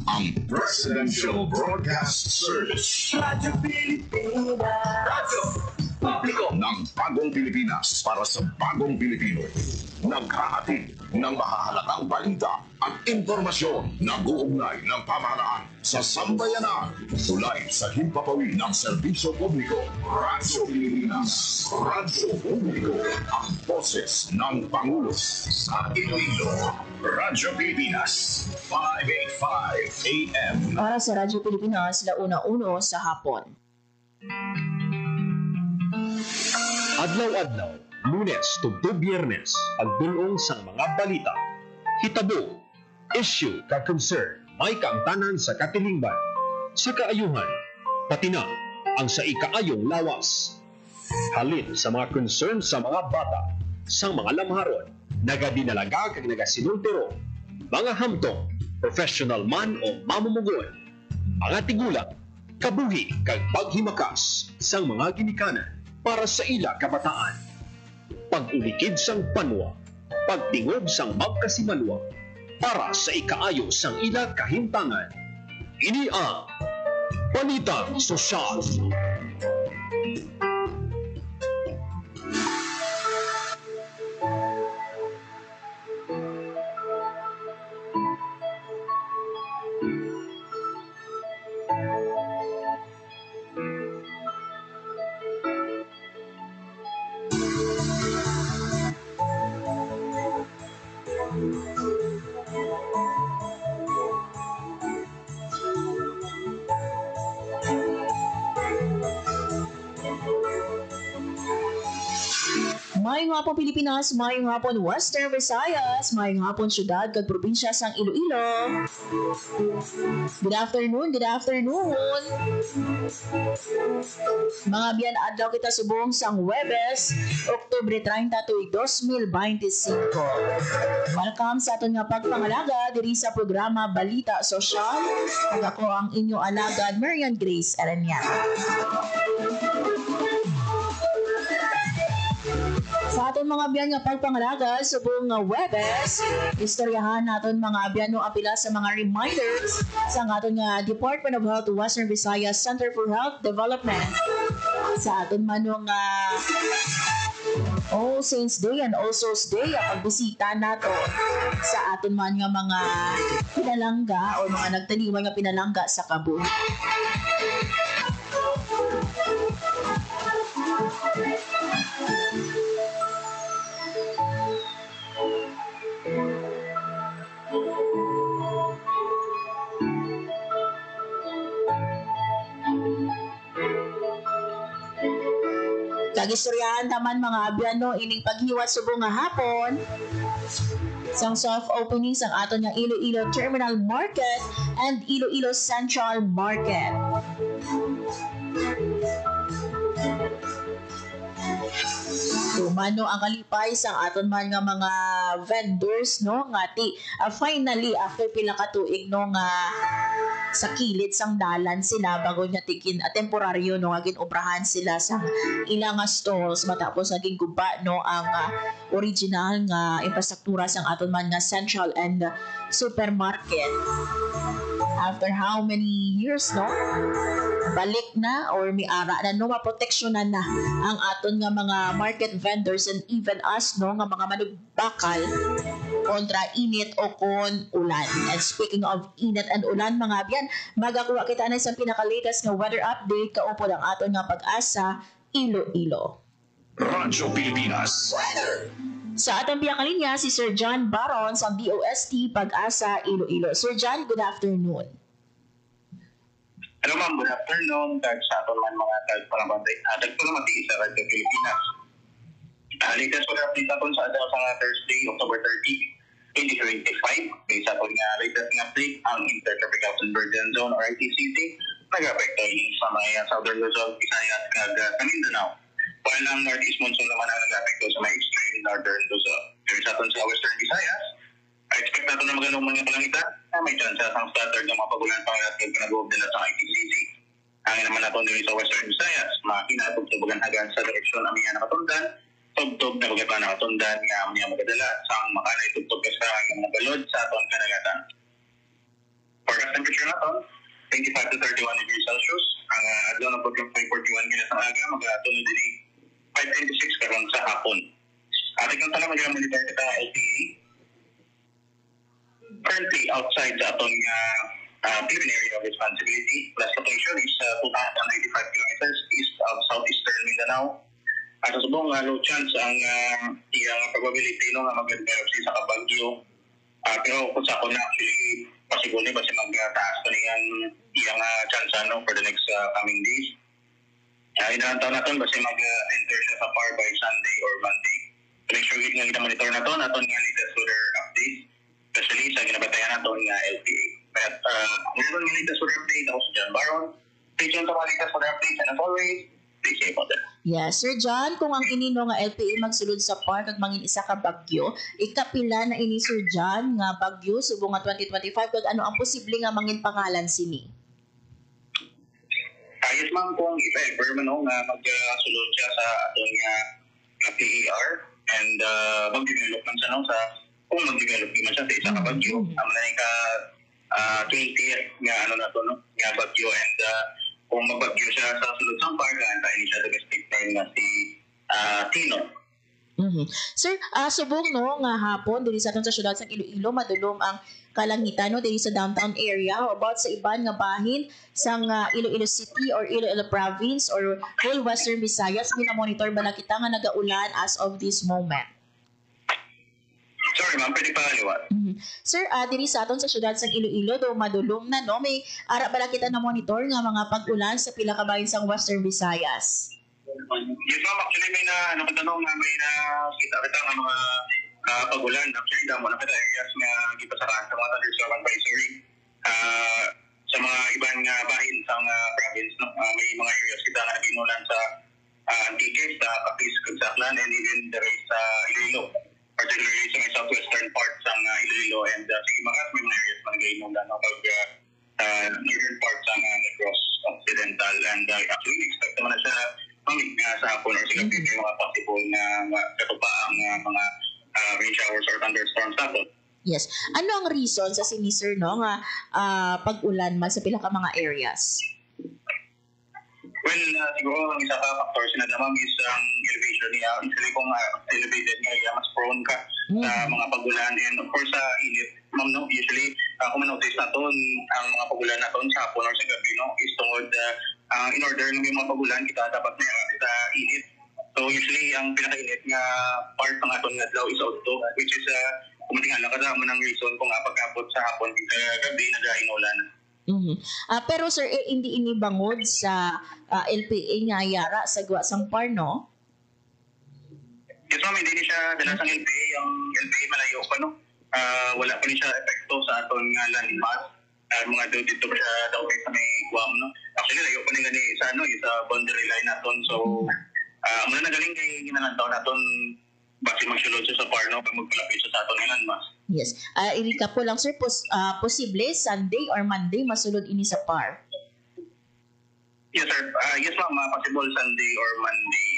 ang Presidential Broadcast Service. Radyo Pilipinas. Radyo Publiko ng Bagong Pilipinas para sa Bagong Pilipino. Naghahatid ng mahahalagang balita at impormasyon na uugnay ng pamahalaan sa sambayanan. Tulay sa himpapawid ng serbisyo publiko. Radyo Pilipinas. Radyo Publiko. Ang boses ng Pangulo sa Iloilo. Radyo Pilipinas. 585 AM. Para sa Radyo Pilipinas, 1:01 sa hapon. Adlaw-adlaw, Lunes tugtog Biyernes, pagdulong sa mga balita, hitabo, issue kag concern, may kaangtanan sa katilingban, sa kaayuhan, pati na ang sa ikaayong lawas. Halin sa mga concern sa mga bata, sa mga lamharon, nagadinalaga kag nagasinultiro, mga hamtong, professional man o mamumugon, mga tigulang, kabuhi kag paghimakas sang mga ginikanan para sa ila kabataan. Pag-ulikid sang panwa, pagtingob sang magkasimanwa, para sa ikaayo sang ila kahimtangan. Ini ang Balitang Sosyal. Mayong hapon Pilipinas, mayong hapon Western Visayas, mayong hapon syudad kag probinsya sang Iloilo. Good afternoon, good afternoon. Mga biyan, adlaw kita subong sang Huwebes, Oktubre 30 tuig 2025. Welcome sa aton nga pagpangalaga diri sa programa Balita Sosyal. Ug ako ang inyo alagad, Marian Grace Aranyana. Sa aton mga biyan nga pagpangalaga sa buong Huwebes, istoryahan naton mga biyan no apila sa mga reminders sa aton nga Department of Health Western Visayas Center for Health Development. Sa aton manong All Saints Day and All Souls Day ang pagbisita nato sa aton man nga mga pinalangga o mga nagtaniman nga pinalangga sa kabuhi. Kagistoryahan taman mga abyano ining paghiwat subong nga hapon sang soft opening sang aton nga Iloilo Terminal Market and Iloilo Central Market. Umano ang kalipay sang aton man nga mga vendors no ngati finally after pila ka tuig no nga sa kilid sang dalan sila bago niya tikin temporaryo no nga ginobrahan sila sa ilang stalls matapos naging guba no ang original nga infrastruktura sang aton man nga central and supermarket. After how many years no balik na or miara na no maproteksyonan na ang aton nga mga market vendors and even us no nga mga manugbakal kontra init o kon ulan. And speaking of init and ulan mga biyan, magakuha kita na isang pinaka-latest nga weather update kaupod ang aton nga Pag-asa Iloilo. Radyo Pilipinas. Weather. Sa atong pinakalinya si Sir John Baron sa BOST Pag-asa Iloilo. Sir John, good afternoon. Hello ma'am, good afternoon. Tag sa aton man mga tagpalabantay. Tagpalabantay sa Radyo Pilipinas. Latest weather update natin sa adlaw sa Thursday, October 30, 2025. Based sa aton nga latest nga update, ang Intertropical Convergence Zone or ITCZ nag-apekto sa mga Southern Luzon, Visayas, kag Mindanao. While ang Northeast Monsoon naman ang nag-apekto sa mga extreme Northern Luzon. Pero sa aton sa Western Visayas, expect natin na maganong mga palangitan na may chance ang starter ng mga pagulan pangalat kag pinag-uob nila sa ITCZ. Hangin naman natin dito sa Western Visayas, makinatog-tubugan hagan sa direksyon ang mga nakatundan, tugtog na bagay pa nakatundan nga mga magadala sa ang makanay tugtog ka sa mga balod sa aton kanagatan. Forecast temperature naton 25 to 31 degrees Celsius. Ang adlaw na pagka 5:41 kina sa aga magatunod din 5:26 karon sa hapon. Ating kung talaga mag-monitor kita LTE. Currently outside sa aton Philippine area of responsibility. Plus location is 2,085 kilometers east of southeastern Mindanao. At sa subong low chance ang iyang probability no nga mag-develop sa kabagyo. Pero kung sa ako na actually possible ni basi magtaas pa niyang iyang chance for the next coming days. Inaantaw natin basi mag-enter siya sa PAR by Sunday or Monday. So make sure nga kita monitor natin nga latest weather updates, especially sa ginabatayan natin nga LPA. But meron nga latest weather update ako sa John Baron. Stay tuned to mga latest weather updates and as always, stay safe out there. Yes, Sir John, kung ang inino nga LPA magsulod sa park kag mangin isa ka bagyo, ikapila na ini Sir John nga bagyo subong nga 2025 kag ano ang posible nga mangin pangalan sini? Yes ma'am, kung if ever man nga magsulod siya sa atong PER and mag-develop man siya sa kung mag-develop man siya sa isa ka bagyo, ang ka 20th nga ano na to no, nga bagyo and kung magbagyo siya sa sulod sang park, antayin siya domestic time na si Tino. Sir, subong no nga hapon diri sa aton sa syudad sa Iloilo madulom ang kalangitan no diri sa downtown area. How about sa iban nga bahin sa Iloilo City or Iloilo Province or whole Western Visayas, monitor ba na kita nga nagaulan as of this moment? Sorry ma'am, pwede pa liwat. Sir, diri sa aton sa syudad sa Iloilo do madulom na no may ara ba kita na monitor nga mga pag-ulan sa pila ka bahin sa Western Visayas? Yes ma'am, actually may nakatanong na may nakita kita nga mga pag-ulan. Actually, damo na kita areas nga gipasarahan sa mga thunderstorm advisory. Sa mga ibang bahin sa province, no? May mga areas kita nga naginulan sa Antique, sa Capiz, Cogsaclan, and even the rest sa Iloilo. Particularly sa may southwestern parts ng Iloilo and sige mga may mga areas pa nag-inulan no? Pag northern parts ng Negros Occidental and actually expect naman na siya pamig sa hapon or sa gabi yung mga possible na katupaang mga rain showers or thunderstorms hapon. Yes. Ano ang reason sa siniser no nga pag-ulan man sa pila ka mga areas? Well, siguro ang isa ka factor sinadamang is ang elevation niya. Usually kung elevated nga, mas prone ka sa mga pagulan. And of course, sa init, ma'am, no? Usually, kung man-notice natin, ang mga pagulan natin sa hapon or sa gabi, no? Is tungod, in order ng mga pagulan, kita dapat na sa init. So usually, ang pinaka-init nga part ng aton nga daw is auto, which is, kumatingala ka mo ng reason kung pagkabot sa hapon, gabi, nag-inulan. Pero sir, hindi inibangod sa LPA nga yara sa gawa sang PAR, no? Yes ma'am, hindi siya dala sa LPA. Ang LPA malayo pa, no? Wala pa rin siya epekto sa aton nga landmass. Mga dito pa siya daw sa may Guam, no? Actually, layo pa rin gani sa, sa boundary line naton. So, muna na galing kay ginalantaw naton basi magsulod siya sa PAR, no? Pag magpalapit siya sa aton nga landmass. Yes. Irika po lang, sir, posible Sunday or Monday masulod ini sa PAR? Yes, sir. Yes, ma'am. Possible Sunday or Monday.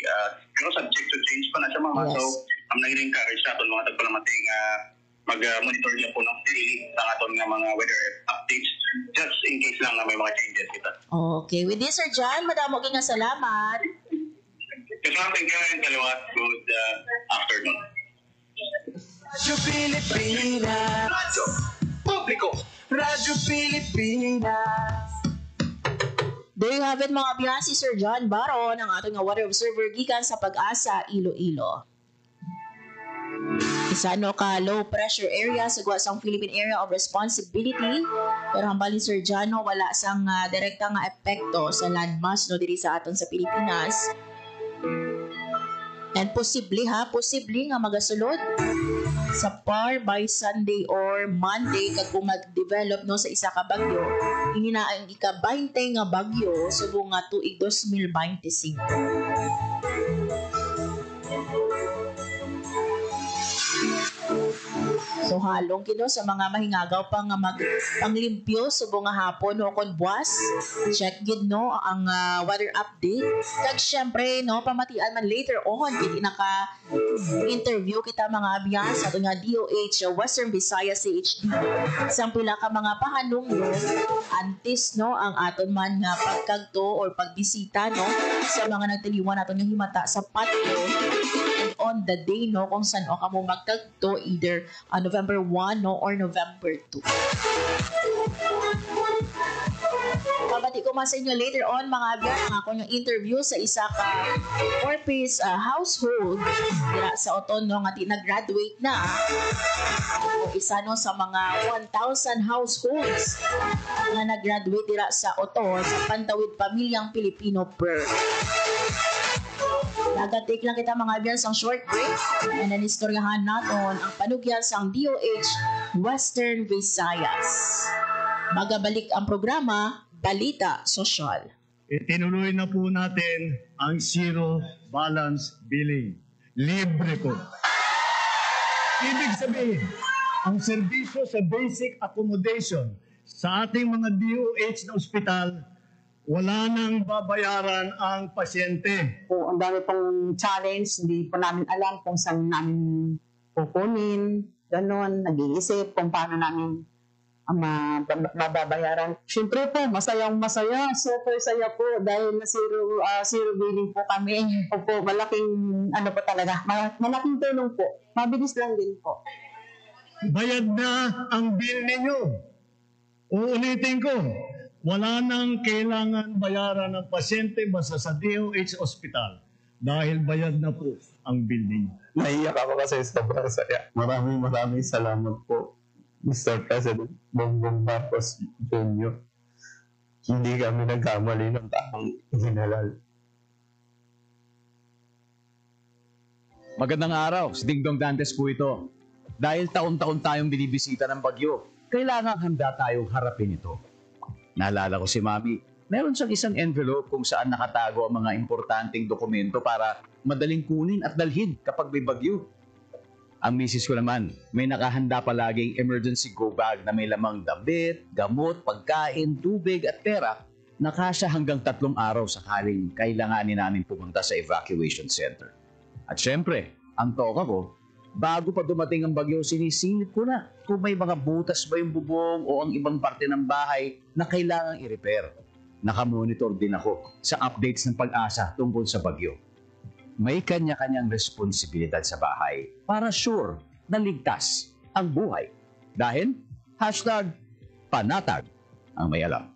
Pero subject to change pa na siya, ma'am. Yes. So, nag-encourage natin mga tagpalamating mag-monitor niya po ng daily sa aton nga mga weather updates just in case lang na may mga changes kita. Okay. With this, Sir John, madamo nga salamat. Yes, ma'am. Thank you and kalawat. Good afternoon. Radyo Pilipinas. Radyo Publiko. Radyo Pilipinas. There you have it mga biyan, si Sir John Baron, ang ating weather observer gikan sa Pag-asa, Iloilo. Isa ka low pressure area sa guwasang Philippine Area of Responsibility. Pero hambali Sir John, wala sang direkta nga epekto sa landmass diri sa aton sa Pilipinas. And posible nga magasulod sa PAR by Sunday or Monday kag kung mag-develop sa isa ka bagyo. Ini na ang ika-20 nga bagyo subong nga tuig 2025. So halong kino sa mga mahingagaw pa nga panglimpyo subong nga hapon o kon buwas. Check gid ang weather update. Kag syempre pamatian man later on kiti interview kita mga abyan sa ato nga DOH Western Visayas CHD. Isang pila ka mga pahanunglo antes no ang aton man nga pagkagto or pagbisita no sa mga nagtiliwan aton nga himata sa patio and on the day no kung saan o kamo magkagto either November 1 no or November 2. Babati ko man sa inyo later on mga abyan ang akong yung interview sa isa ka four-piece household dira sa Oton no nga nag-graduate na o isa no sa mga 1,000 households nga nag-graduate dira sa Oton sa Pantawid Pamilyang Pilipino per. Nagatik lang kita mga abyan sang short break and then istoryahan naton ang panugyan sang DOH Western Visayas. Magabalik ang programa Balita Sosyal. Itinuloy na po natin ang zero balance billing. Libre po. Ibig sabihin, ang serbisyo sa basic accommodation sa ating mga DOH na ospital, wala nang babayaran ang pasyente. Po, ang dami pong challenge, hindi po namin alam kung saan namin kukunin, gano'n, nag-iisip kung paano namin mababayaran. Siyempre po, masayang masaya, super saya po dahil na zero billing po kami. Po, malaking ano po talaga, malaking tulong po. Mabilis lang din po. Bayad na ang bill ninyo. Uulitin ko, wala nang kailangan bayaran ng pasyente basta sa DOH Hospital dahil bayad na po ang bill ninyo. Naiyak ako kasi sobrang saya. Maraming salamat po, Mr. President Bongbong Marcos Jr. Hindi kami nagkamali ng taong hinalal. Magandang araw, si Dingdong Dantes po ito. Dahil taon-taon tayong binibisita ng bagyo, kailangan handa tayong harapin ito. Naalala ko si Mami, meron siyang isang envelope kung saan nakatago ang mga importanteng dokumento para madaling kunin at dalhin kapag may bagyo. Ang misis ko naman, may nakahanda palaging emergency go bag na may lamang damit, gamot, pagkain, tubig at pera na kasya hanggang 3 araw sakaling kailanganin namin pumunta sa evacuation center. At syempre, ang toka ko, bago pa dumating ang bagyo, sinisilip ko na kung may mga butas ba yung bubong o ang ibang parte ng bahay na kailangang i-repair. Nakamonitor din ako sa updates ng pag-asa tungkol sa bagyo. May kanya-kanyang responsibilidad sa bahay para sure na ligtas ang buhay. Dahil #panatag ang may alam.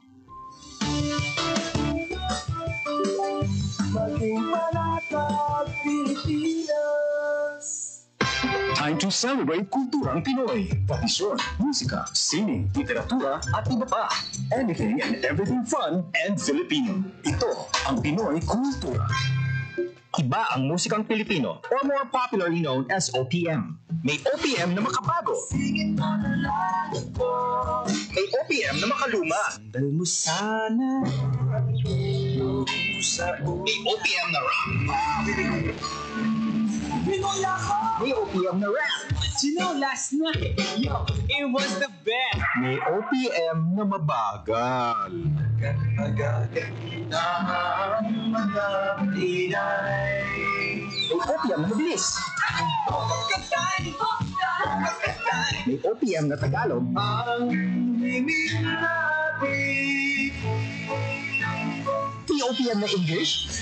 Maging panatag, Pilipinas. Time to celebrate kulturang Pinoy. Tradisyon, musika, sining, literatura at iba pa. Anything and everything fun and Filipino. Ito ang Pinoy Kultura. Iba ang musikang Pilipino or more popularly known as OPM. May OPM na makabago. May OPM na makaluma. Sandal mo sana. May OPM na rock. May OPM na rap. You know, last night, yo, it was the best. May OPM na mabagal. May OPM na mabilis. May OPM na Tagalog. May OPM na English.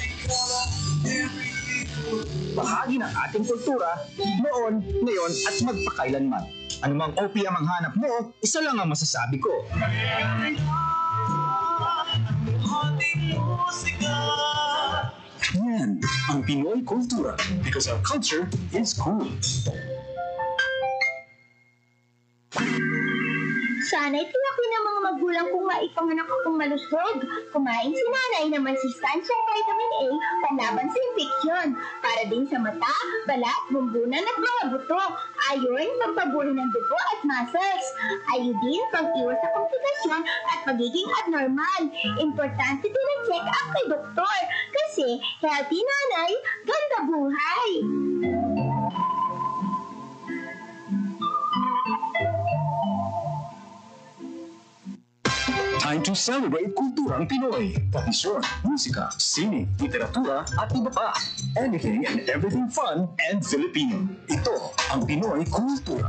Bahagi ng ating kultura, noon, ngayon at magpakailanman. Anumang OPM ang hanap mo, isa lang ang masasabi ko. Yan ang Pinoy Kultura because our culture is cool. Sana'y tiyakin ng mga magulang kung maipanganak akong malusog. Kumain si nanay ng masustansyang vitamin A panlaban sa infeksyon. Para din sa mata, balat, bumbunan at mga buto. Iron, pampabuhay ng dugo at muscles. Iodine, pang-iwas sa komplikasyon at pagiging abnormal. Importante din ang check-up kay doktor. Kasi healthy nanay, ganda buhay. Time to celebrate kulturang Pinoy. Tradisyon, musika, sining, literatura, at iba pa. Anything and everything fun and Filipino. Ito ang Pinoy Kultura.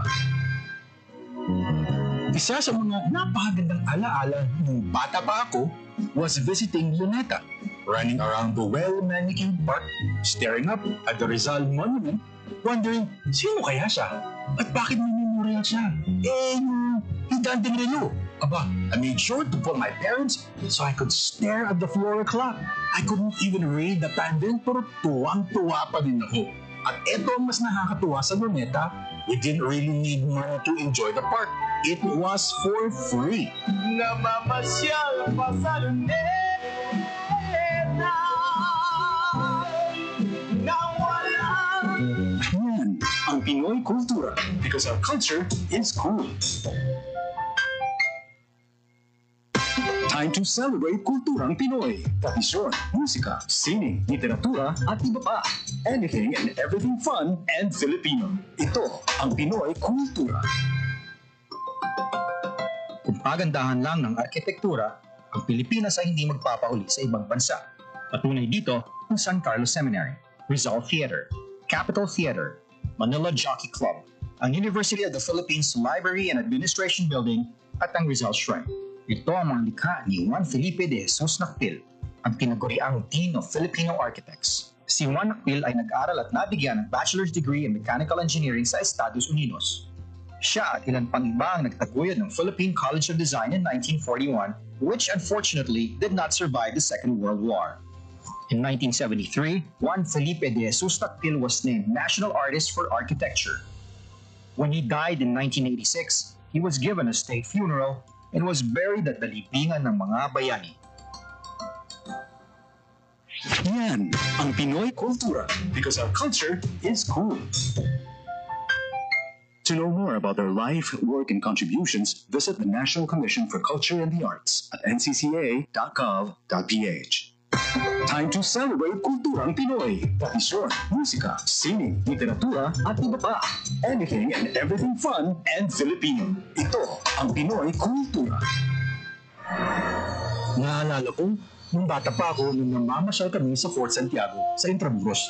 Isa sa mga napakagandang alaala nung bata pa ako was visiting Luneta, running around the well-manicured park, staring up at the Rizal Monument, wondering sino kaya siya at bakit may memorial siya. Yung higanteng relo. Aba, I made sure to call my parents so I could stare at the floor clock. I couldn't even read the time then, pero tuwang-tuwa pa din ako. At eto ang mas nakakatuwa sa Luneta, we didn't really need money to enjoy the park. It was for free. Namamasyal pa sa Luneta nang walang Yan ang Pinoy Kultura because our culture is cool. Time to celebrate kulturang Pinoy. Tradisyon, musika, sining, literatura, at iba pa. Anything and everything fun and Filipino. Ito ang Pinoy Kultura. Kung pagandahan lang ng arkitektura, ang Pilipinas ay hindi magpapauli sa ibang bansa. Patunay dito ang San Carlos Seminary, Rizal Theater, Capitol Theater, Manila Jockey Club, ang University of the Philippines Library and Administration Building, at ang Rizal Shrine. Ito ang mga likha ni Juan Felipe de Jesus Nakpil, ang tinaguriang Dean of Filipino Architects. Si Juan Nakpil ay nag-aral at nabigyan ng bachelor's degree in mechanical engineering sa Estados Unidos. Siya at ilan pang iba ang nagtaguyod ng Philippine College of Design in 1941, which unfortunately did not survive the Second World War. In 1973, Juan Felipe de Jesus Nakpil was named National Artist for Architecture. When he died in 1986, he was given a state funeral and was buried at the libingan ng mga bayani. Yan ang Pinoy Kultura because our culture is cool. To know more about their life, work, and contributions, visit the National Commission for Culture and the Arts at ncca.gov.ph. Time to celebrate kulturang Pinoy. Tradisyon, musika, sining, literatura, at iba pa. Anything and everything fun and Filipino. Ito ang Pinoy Kultura. Naalala ko, nung bata pa ako nung namamasyal kami sa Fort Santiago sa Intramuros.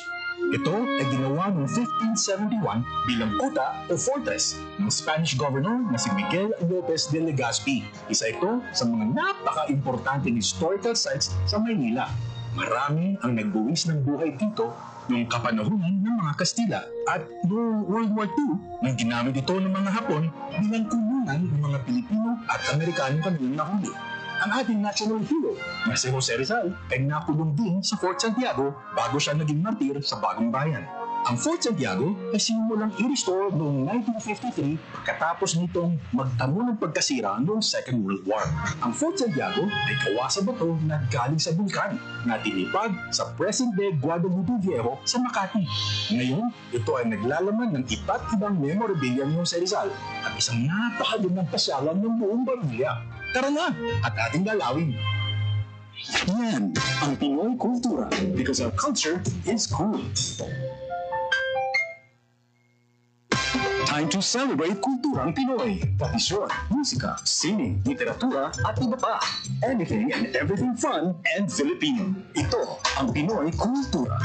Ito ay ginawa noong 1571 bilang kuta o fortress ng Spanish governor na si Miguel Lopez de Legazpi. Isa ito sa mga napaka-importanting historical sites sa Maynila. Marami ang nagbuwis ng buhay dito noong kapanahunan ng mga Kastila at noong World War II nang ginamit ito ng mga Hapon bilang kulungan ng mga Pilipino at Amerikano kanilang nahuli. Ang ating national hero na si Jose Rizal ay nakulong din sa Fort Santiago bago siya naging martir sa Bagong Bayan. Ang Fort Santiago ay sinimulang i-restore noong 1953 pagkatapos nitong magtamo ng pagkasira noong Second World War. Ang Fort Santiago ay gawa sa bato na galing sa bulkan na tinipag sa present-day Guadalupe Viejo sa Makati. Ngayon, ito ay naglalaman ng iba't ibang memorabilia ni Jose Rizal at isang napakagandang pasyalan ng buong pamilya. Tara na at ating dalawin. Yan ang Pinoy Kultura because our culture is cool. Time to celebrate kulturang Pinoy. Tradisyon, musika, sining, literatura, at iba pa. Anything and everything fun and Filipino. Ito ang Pinoy Kultura.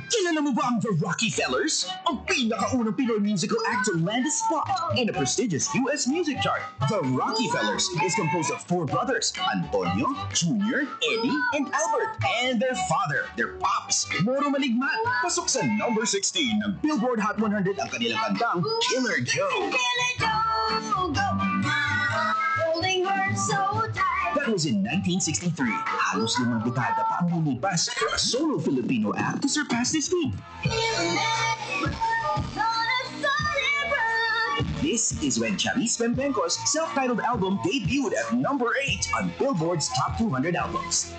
Kilala mo ba ang The Rockefellers? Ang pinakaunang Pinoy musical act to land a spot in a prestigious U.S. music chart. The Rockefellers is composed of four brothers, Antonio, Junior, Eddie, and Albert, and their father, their pops, Moro Maligmat. Pasok sa number 16 ng Billboard Hot 100 ang kanilang kantang Killer Joe. Killer Joe, go! Holding her so tight. That was in 1963. Halos 5 dekada pa ang lumipas for a solo Filipino act to surpass this feat. This is when Charis Pempenco's self-titled album debuted at number 8 on Billboard's Top 200 albums.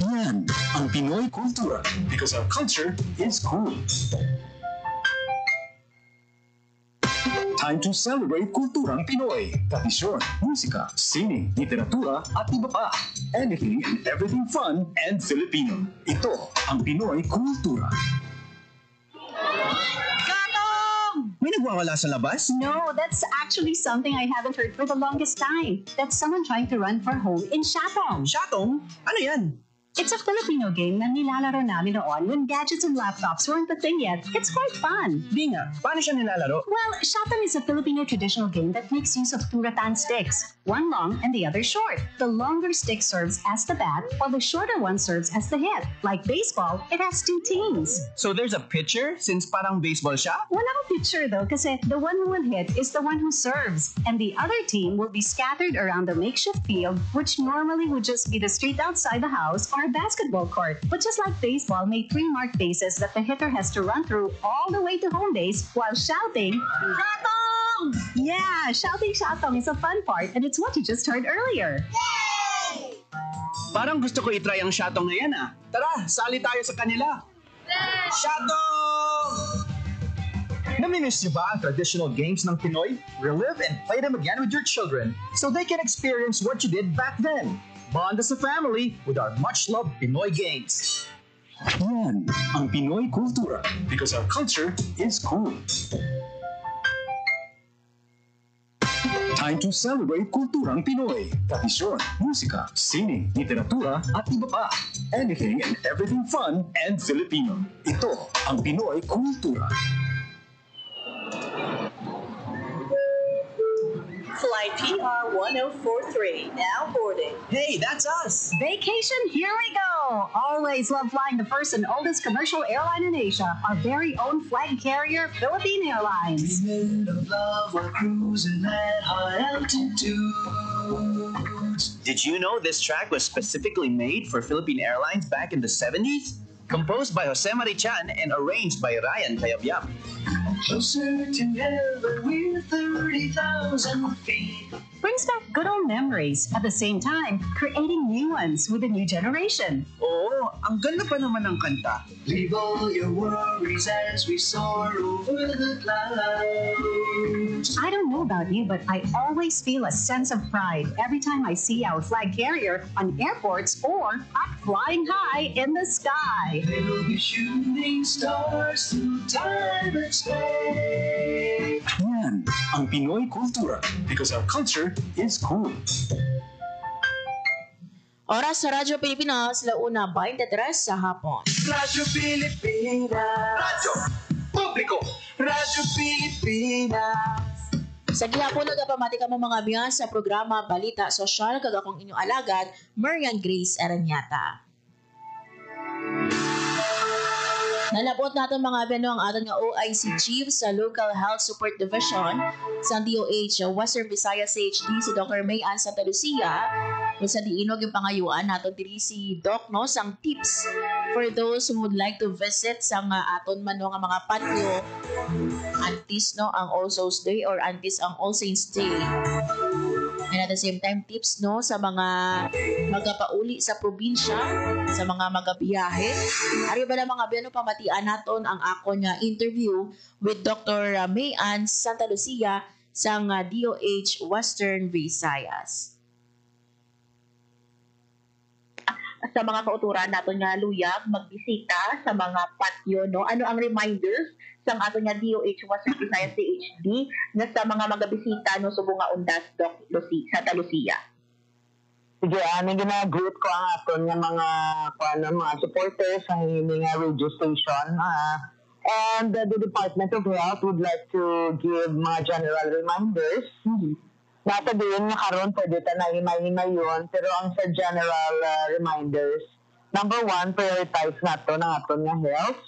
Yan ang Pinoy Kultura because our culture is cool. Time to celebrate kulturang Pinoy. Tradisyon, musika, sining, literatura, at iba pa. Anything and everything fun and Filipino. Ito ang Pinoy Kultura. Gatong! May nagwawala sa labas? No, that's actually something I haven't heard for the longest time. That's someone trying to run for home in Shatong. Shatong? Ano yan? It's a Filipino game na nilalaro namin noon when gadgets and laptops weren't the thing yet. It's quite fun. Di nga, paano siya nilalaro? Well, Shatong is a Filipino traditional game that makes use of two rattan sticks, one long and the other short. The longer stick serves as the bat, while the shorter one serves as the hit. Like baseball, it has two teams. So there's a pitcher since parang baseball siya? Walang pitcher though, kasi the one who will hit is the one who serves, and the other team will be scattered around the makeshift field, which normally would just be the street outside the house or a basketball court. But just like baseball, made three marked bases that the hitter has to run through all the way to home base while shouting, Shatong! Yeah, shouting Shatong is a fun part, and it's what you just heard earlier. Yay! Parang gusto ko itry ang Shatong na yan ah. Tara, sali tayo sa kanila. Shatong! Namimiss niyo ba ang traditional games ng Pinoy? Relive and play them again with your children so they can experience what you did back then. Bond as a family with our much-loved Pinoy games. Yan ang Pinoy kultura because our culture is cool. Time to celebrate kulturang Pinoy. Tradisyon, musika, sining, literatura, at iba pa. Anything and everything fun and Filipino. Ito ang Pinoy kultura. Flight PR 1043, now boarding. Hey, that's us! Vacation, here we go! Always love flying the first and oldest commercial airline in Asia, our very own flag carrier, Philippine Airlines. Of love, we're cruising at high altitudes. Did you know this track was specifically made for Philippine Airlines back in the 70s? Composed by Jose Marichan and arranged by Ryan Cayabyab. Closer to heaven, we're 30,000 feet. Brings back good old memories, at the same time, creating new ones with a new generation. Oo, ang ganda pa naman ng kanta. Leave all your worries as we soar over the clouds. I don't know about you, but I always feel a sense of pride every time I see our flag carrier on airports or up flying high in the sky. We'll be shooting stars through time and space. Yan ang Pinoy kultura because our culture is cool. Oras sa Radyo Pilipinas, 1:23 sa hapon. Radyo Pilipinas. Radyo Publiko. Radyo Pilipinas. Sa gihapon nagapamati ka mo mga biyan sa programa Balita Sosyal kag akong inyong alagad, Marian Grace Aranyata. Nalabot natin mga beno ang aton nga OIC Chief sa Local Health Support Division sa DOH Western Visayas CHD si Dr. Mayan Santa Lucia kung sa diinog yung pangayuan natin diri si Doc no sang tips for those who would like to visit sa aton man no nga mga patio antis no ang All Souls Day or antis ang All Saints Day. And at the same time, tips no sa mga magapauli sa probinsya, sa mga magabiyahe. Ari ba na mga biyano pamatian naton ang ako nga interview with Dr. Mayan Santa Lucia sa DOH Western Visayas. Sa mga kauturan naton nga luyag magbisita sa mga patio no. Ano ang reminders sa aton nga DOH Western Visayas CHD na sa mga magabisita no subong nga undas Doc Lucia, Santa Lucia. Sige, gina-greet ko ang aton nga mga supporters sa hini nga radio station. And the Department of Health would like to give mga general reminders. Nasa din nga karon pwede ta na himay-himay yun, pero ang sa general reminders, number 1, prioritize nato ng aton nga health,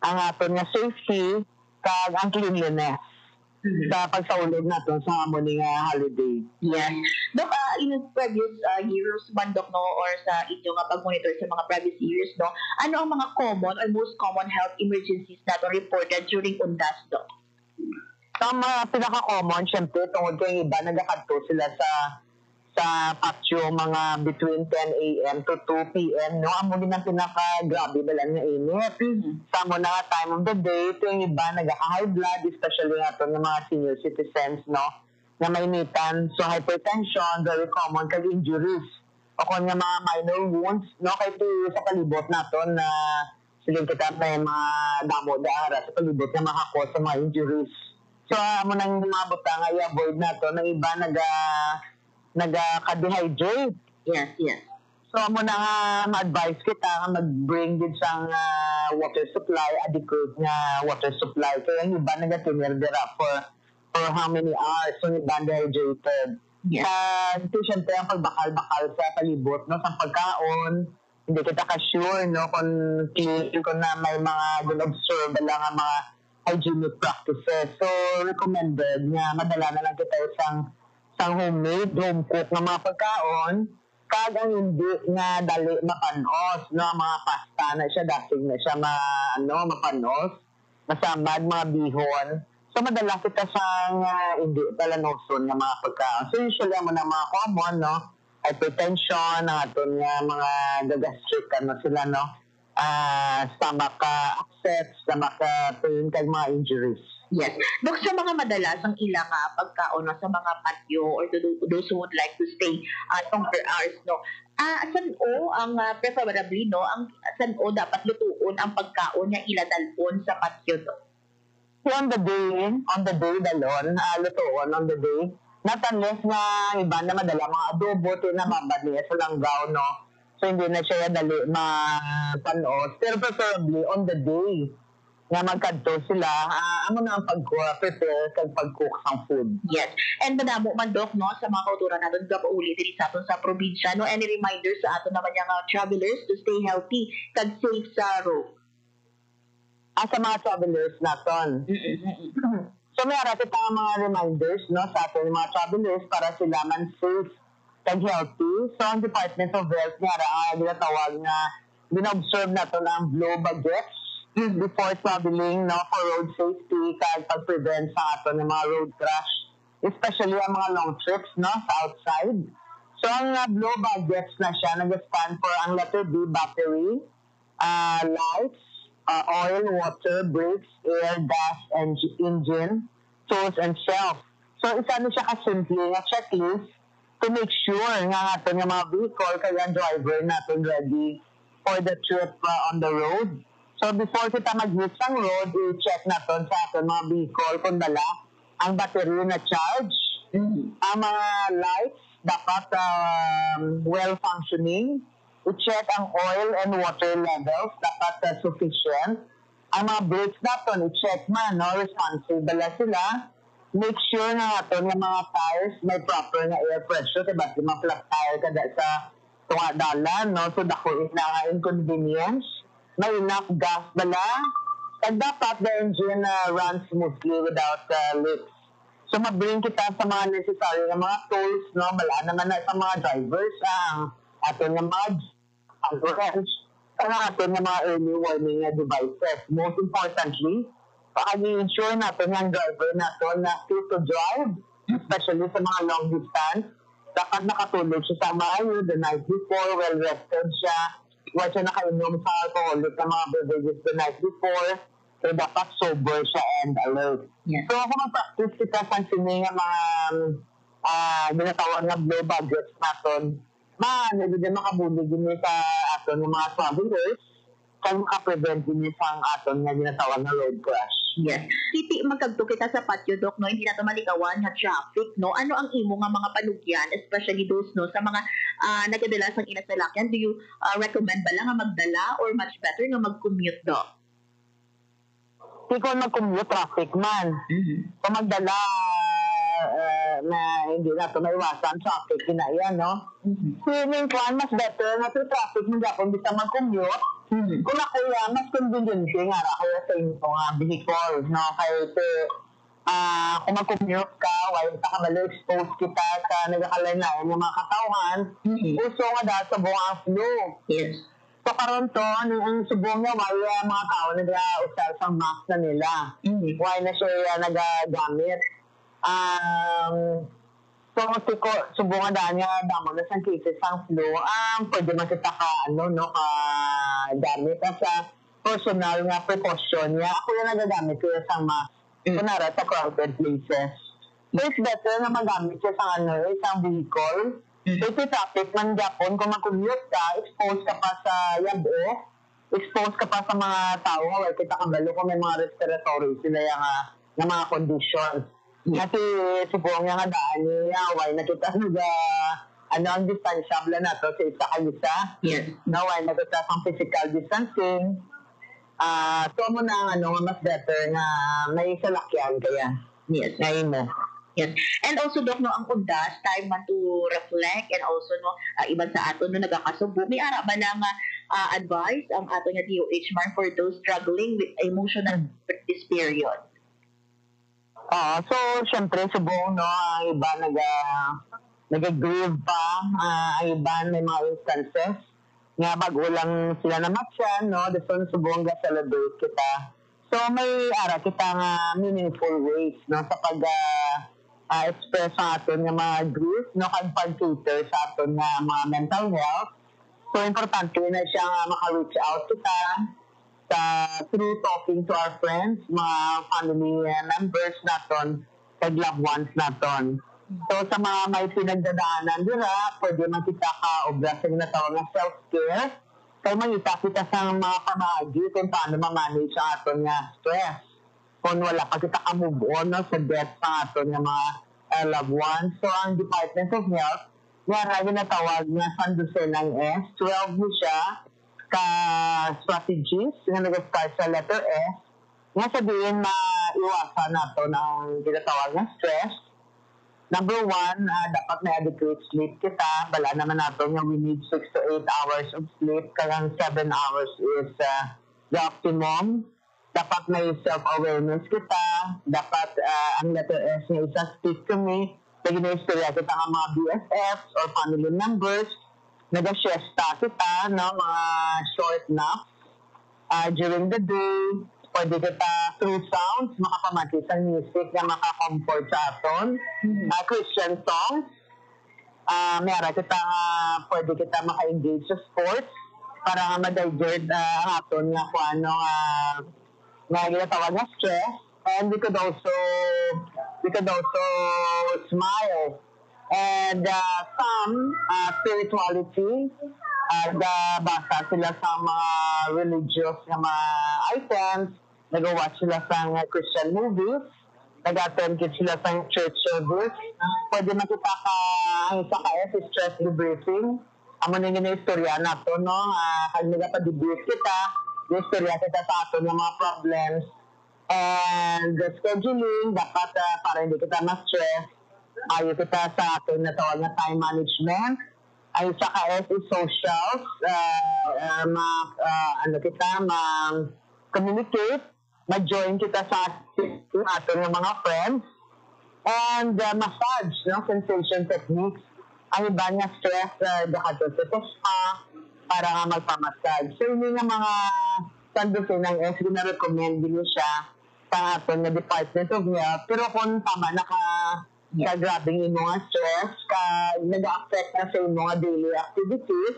ang aton nga safety, kag ang cleanliness sa pagsaulog naton sa amon nga holiday. Yes. Dok, in previous years man, Dok, no, or sa inyo nga pag-monitor sa mga previous years, no, ano ang mga common or most common health emergencies na reported during undas, Dok? Ang mga pinaka-common, syempre, tungod kay iba, nagakadto sila sa patio mga between 10 a.m. to 2 p.m. No, amo din ang pinaka-grabe balan nga init. Sa mo na time of the day, ito yung iba, nagaka-high blood, especially nga ito ng mga senior citizens, no, na mainitan. So, hypertension, very common, kag injuries. O kung nga mga minor wounds, no, kay ito sa palibot natin na siling kita na yung mga damo-dara sa palibot na makakos sa mga injuries. So, amo nang mga butang ay avoid na to. Nang iba nagka-dehydrate. Yes, yes. So, amo na nga ma-advise kita nga mag-bring din sang water supply, adequate nga water supply. Kaya yung iba nagka-tinerdera for how many hours. So, yung iba dehydrated. Yes. Ito siyempre ang pagbakal-bakal sa palibot, no, sa pagkaon. Hindi kita ka-sure, no, kung na may mga observe lang ang mga hygienic practices. So, recommended nga madala na lang kita isang homemade, home cook ng mga pagkaon, kag ang hindi nga dali mapanos, no, mga pasta na siya, dasig na siya mapanos, masamad, mga bihon. So, madala kita sa hindi talanoson ng mga pagkaon. So, usually mo na mga common, no, hypertension, aton nga mga gastric, sila, no, stomach upset, stomach pain, kag mga injuries. Yes. Dok, sa mga madalas ang ila ka pagkaon no, sa mga patio or to those who would like to stay longer hours, no, saan ang preferably, no, ang saan dapat lutuon ang pagkaon nga ila dalpon sa patio, do? So, on the day dalon, lutuon on the day, not unless nga iba na madala mga adobo, tinamabad niya sa langgaw, no, so hindi na siya dali mapanos, pero preferably on the day nga magkadto sila, amo na ang pag-prepare kag pag-cook ang food. Yes. And madamo man, Dok, no, sa mga kauturan natin gapauli diri sa aton sa probinsya, no, any reminders sa aton naman yung travelers to stay healthy kag safe sa road? Sa mga travelers naton. So may arati pa mga reminders, no, sa aton mga travelers para sila man safe kag healthy. So ang Department of Health nga ginatawag nga gina-observe nato ang blow baguettes before traveling, no, for road safety kag pag-prevent sa aton ng mga road crash, especially ang mga long trips, no, sa outside. So ang blow baguettes na siya nag-stand for ang letter B, battery, lights, oil, water, brakes, air, gas, engine, tools, and shelf. So, isa na siya kasimple nga checklist to make sure nga natin yung mga vehicle kaya driver natin ready for the trip on the road. So, before kita mag-hit ang road, i-check natin sa atin mga vehicle kung dala ang battery na charge. Ang mga lights dapat well-functioning. I-check ang oil and water levels, dapat sufficient. Ang mga brakes natin, i-check man, no, responsive bala sila. Make sure na natin yung mga tires may proper na air pressure, diba? Di ma-flat tire kada sa tungadalan, no? So, dako na inconvenience. May enough gas bala. At dapat the engine runs smoothly without leaks. So, mabring kita sa mga necessary na mga tools, no? Bala naman na sa mga drivers, ang atin ng mga wrench, ang atin ng mga early warning devices. Most importantly, pag-i-ensure natin yung driver natin na fit to drive, especially sa mga long distance. Dapat nakatulog siya sa maayo the night before, well-rested siya, huwag siya nakainom sa alcoholic na mga beverages the night before, so dapat sober siya and alert. Yeah. So kung mag-practice kita sa sining mga ginatawag na blow budgets natin, hindi din makabulig din sa aton ng mga travelers, kaya makaprevent din sa aton nga ginatawag na road crash. Yes. Titi, magkagto kita sa patio, Dok, no? Hindi na ito malikawan na traffic, no? Ano ang imo nga mga panugyan, especially those, no, sa mga nagdadala sa inasalakyan? Do you recommend ba lang nga magdala or much better nga mag-commute, Dok? Hindi ko mag-commute, traffic man. Kung magdala na hindi na ito maiwasan, traffic na yan, no? Swimming kwan, mas better na ito traffic mo dapon bisa mag-commute. Kung ako yan, mas convenient nga kaya sa inyong vehicle, no? Kaya ito, kung mag-commute ka, while ka malo-expose kita sa nagkakalainayan ng mga katawan, uso nga dahil sa buong flu. Yes. So karon to, ang subong nga, why mga tao nag-usal sa mask na nila. Why na siya nagagamit. So, subungan dahil nga damo na sa cases ng flu, pwede man kita gamit sa personal nga precaution niya. Ako yung nagagamit ko sa mask. Kunara sa crowded places. So, it's better na magamit siya sa isang vehicle. So, ito traffic man Japon, kung mag-commute ka, expose ka pa sa yabo, expose ka pa sa mga tao, kita kabalo kung may mga respiratory sila yung ng mga conditions. Kasi subong nga daan niya, why na kita ang distansyable na to sa isa kayo isa. Yes. No, why na kita pang physical distancing. So mo na mas better na may salakyan kaya. Yes. Ngayon mo. Yes. And also, Doc, ang undas, time man to reflect and also, iban sa ato, nagakasubo, may ara ba lang advice ang ato nga DOH man for those struggling with emotional this period? So, syempre, subong, ang iba nag-grieve pa, ang iba may mga instances, nga bago lang sila namatyan, Dason subong ga-celebrate kita. So, may ara kita nga meaningful ways, sa express sa aton nga mga grief, kag pag-cater sa aton nga mga mental health. So, importante na siya nga maka-reach out kita through talking to our friends, mga family members naton, kag loved ones naton. So, sa mga may pinagdadaanan dira, pwede man kita ka-obra sa ginatawag nga self-care. Kaya mangita kita sa mga kamagi kung paano ma-manage ang aton nga stress. Kung wala pa kita ka-move on sa death sa aton nga mga loved ones. So, ang Department of Health, nga ginatawag nga sandusenang S, 12 mo siya ka-strategies nga nag-start sa letter S, nga sabihin iwasan nato ng ginatawag nga stress. Number 1, dapat may adequate sleep kita. Bala naman nato nga we need 6 to 8 hours of sleep. Kaya 7 hours is the optimum. Dapat may self-awareness kita. Dapat ang letter S nga isa, speak to me. Lagi na istorya kita ng mga BFFs or family members. Nag-siesta kita, mga short naps during the day. Pwede kita through sounds, makapamati sa music na makakomfort sa aton. Christian songs. Mayara kita, pwede kita maka-engage sa sports para ma-divert ang aton nga kung ano nga ginatawag na stress. And we could also smile. And some spirituality, basa sila sa mga religious na mga items, nag-watch sila sa Christian movies, nag-attend sila sa church service. Pwede makita ka ang isa kaya sa stress debriefing. Amo na yung istorya na ito, kag nagpa-debrief kita, yung istorya kita sa ato ng mga problems. And the scheduling, dapat para hindi kita ma-stress, ayaw kita sa ato na tawag na time management. Ay sa KS is socials, ma-communicate, ma-join kita sa ato ng mga friends, and massage, sensation techniques. Ang iba nga stress, dakato sa spa, para nga magpamassage. So, hindi nga mga sandusin ng S, gina-recommend din siya sa ato ng Department of Health. Pero kung tama na grabing yung mga stress, nag-affect na sa yung mga daily activities,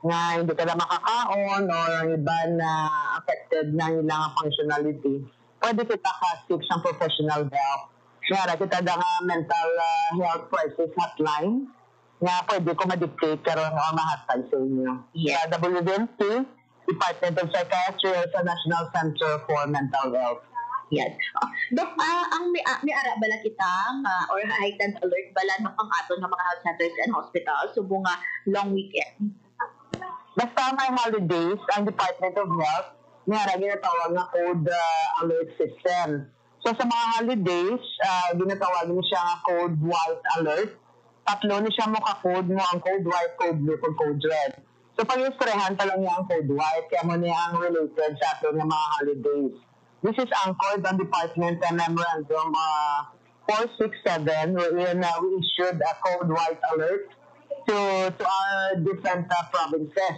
nga hindi ka na makakaon or ang iba na affected na ilang functionality, pwede kita ka-seek ng professional help. Kaya kita na mental health crisis hotline, nga pwede ko ma-dictate karon o mahatag sa inyo. Yeah. Sa WMT, Department of Psychiatry sa National Center for Mental Health. Yes. Dok, ang may ara bala kitang or heightened alert bala ng pang-ato ng mga health centers and hospitals subong long weekend? Basta may holidays, ang Department of Health, may ara ginatawag na code alert system. So sa mga holidays, ginatawag niya siya code white alert. Tatlo ni siya mo ka-code mo ang code white, code blue, code red. So pag-istrehan pa lang niya ang code white, kaya mo niya ang related sa ato ng mga holidays. This is anchored on Department Memorandum 467, wherein we issued a code white alert to our different provinces.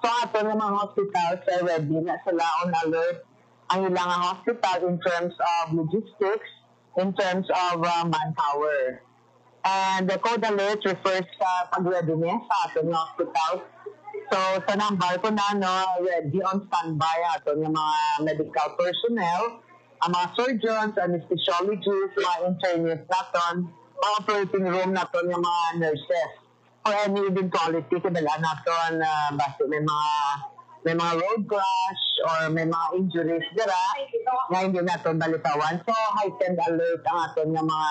So ato ng mga hospitals ay ready na sila on alert ang ilang hospital in terms of logistics, in terms of manpower. And the code alert refers sa pag-readiness sa ato ng hospital. So, sa number ko na, ready on standby ato ng mga medical personnel, ang mga surgeons, anesthesiologists, mga internists naton, mga operating room naton ng mga nurses. For any eventuality, kadala naton, basta may mga may mga road crash or may mga injuries dira nga hindi naton balitawan. So heightened alert ang aton nga mga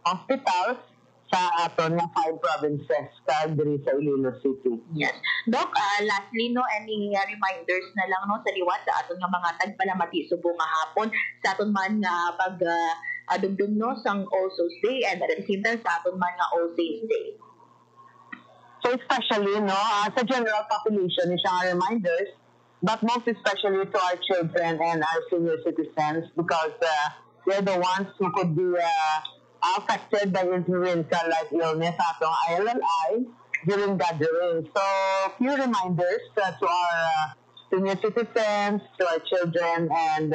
hospitals sa aton nga 5 provinces kag diri sa Iloilo City. Yes. Doc, lastly, no, any reminders na lang no, sa liwat sa aton nga mga tagpalamati subo nga hapon sa aton man nga pag dumdum no sang All Souls Day and at the same time sa aton man nga All Saints Day. So especially, no, sa general population, siya nga reminders, but most especially to our children and our senior citizens because they're the ones who could be affected by influenza like illness atong ILLI during gatherings. So, few reminders to our senior citizens, to our children, and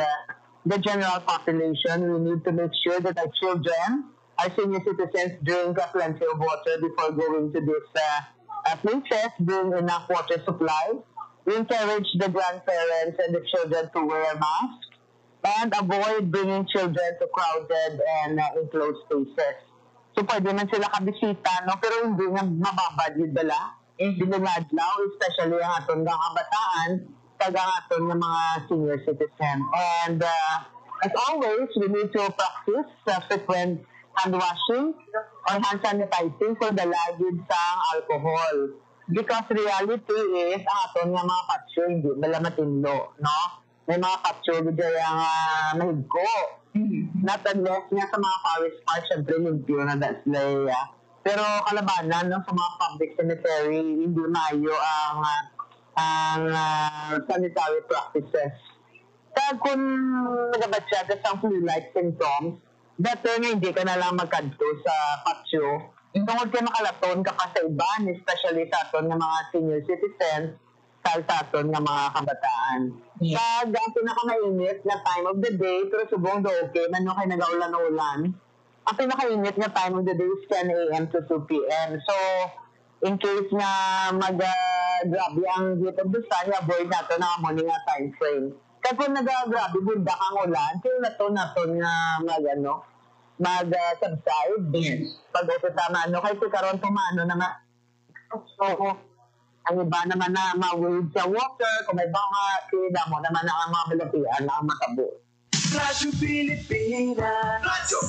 the general population. We need to make sure that our children, our senior citizens, drink plenty of water before going to these places, bring enough water supply. We encourage the grandparents and the children to wear masks and avoid bringing children to crowded and enclosed spaces. So, pwede man sila kabisita, no? Pero hindi nga mababad yung dala. Binunadlaw, especially ang aton nga kabataan, kag ang aton nga mga senior citizen. And as always, we need to practice frequent hand washing or hand sanitizing for the lagid sa alcohol. Because reality is, ang aton nga mga patsyo, hindi bala matinlo, no? May mga patsyo dyan ang mahigko. Not unless nga sa mga forest park, syempre limpyo na that's sila. Pero kalabanan no, sa mga public cemetery, hindi mayo ang sanitary practices. Kaya kung nagabatsyaga sa flu-like symptoms, better nga hindi ka na lang magkadto sa patsyo. Tungkol ka makalaton ka pa sa iban, especially sa aton ng mga senior citizens, sa aton ng mga kabataan. Kag ang pinakamainit na time of the day, pero subong do okay, man kayo nag-aulan-ulan, ang pinakainit na time of the day is 10 a.m. to 2 p.m. So, in case na mag-grabe ang heat of the sun, avoid nato na morning nga time frame. Kaya kung nag-grabe, bunda kang ulan, kaya naton nga mag-subside. Pag-upo tama, kahit karon pumano naman. So, ang iba naman na ma-wave sa water, kung may baka, kaya mo naman ang mga malapian na matabo. Radyo Pilipinas. Radyo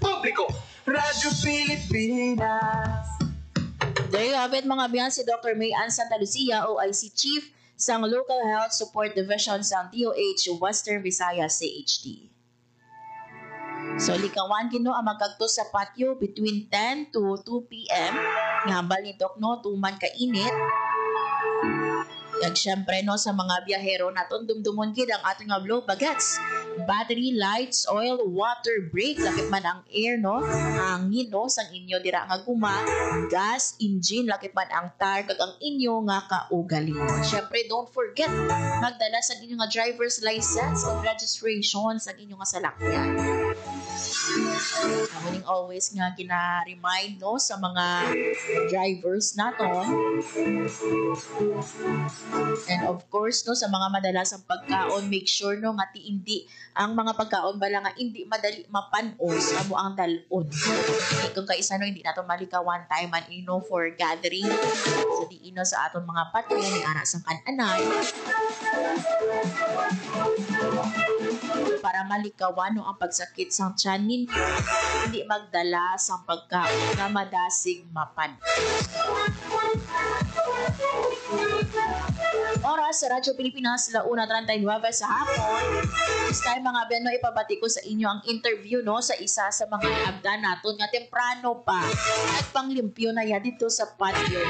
Publiko. Radyo Pilipinas. There you have it mga biyan, si Dr. May Ann Santa Lucia, OIC Chief sang Local Health Support Division sang DOH Western Visayas CHD. So, likawan kino ang magkagto sa patio between 10 to 2 p.m. Ngambal ni Doc, no, tuman kainit. At syempre, no, sa mga biyahero naton, dumdumon gid ang ating nga blow bagets. Battery, lights, oil, water break. Lakit man ang air, no? Hangin, no? Sang inyo dira nga guma. Gas, engine, lakit man ang tar, kag ang inyo nga kaugalingon. Syempre, don't forget, magdala sa inyo nga driver's license o registration sa inyo nga salakyan. Kamuning always nga gina-remind, no, sa mga drivers naton. And of course, no, sa mga madalasang pagkaon, make sure, no, nga hindi ang mga pagkaon bala nga hindi madali mapanos amo ang dalon. Kung kaisa no, hindi nato malika one time man ino for gathering sa diino sa aton mga patyo ni ara sang kan-anay para malikawan no ang pagsakit sang tiyan ninyo, hindi magdala sang pagkaon na madasig mapanos. Oras sa Radyo Pilipinas, 1:39 sa hapon. This time mga beno, ipabati ko sa inyo ang interview, no, sa isa sa mga abdan naton nga temprano pa at panglimpyo na ya dito sa patio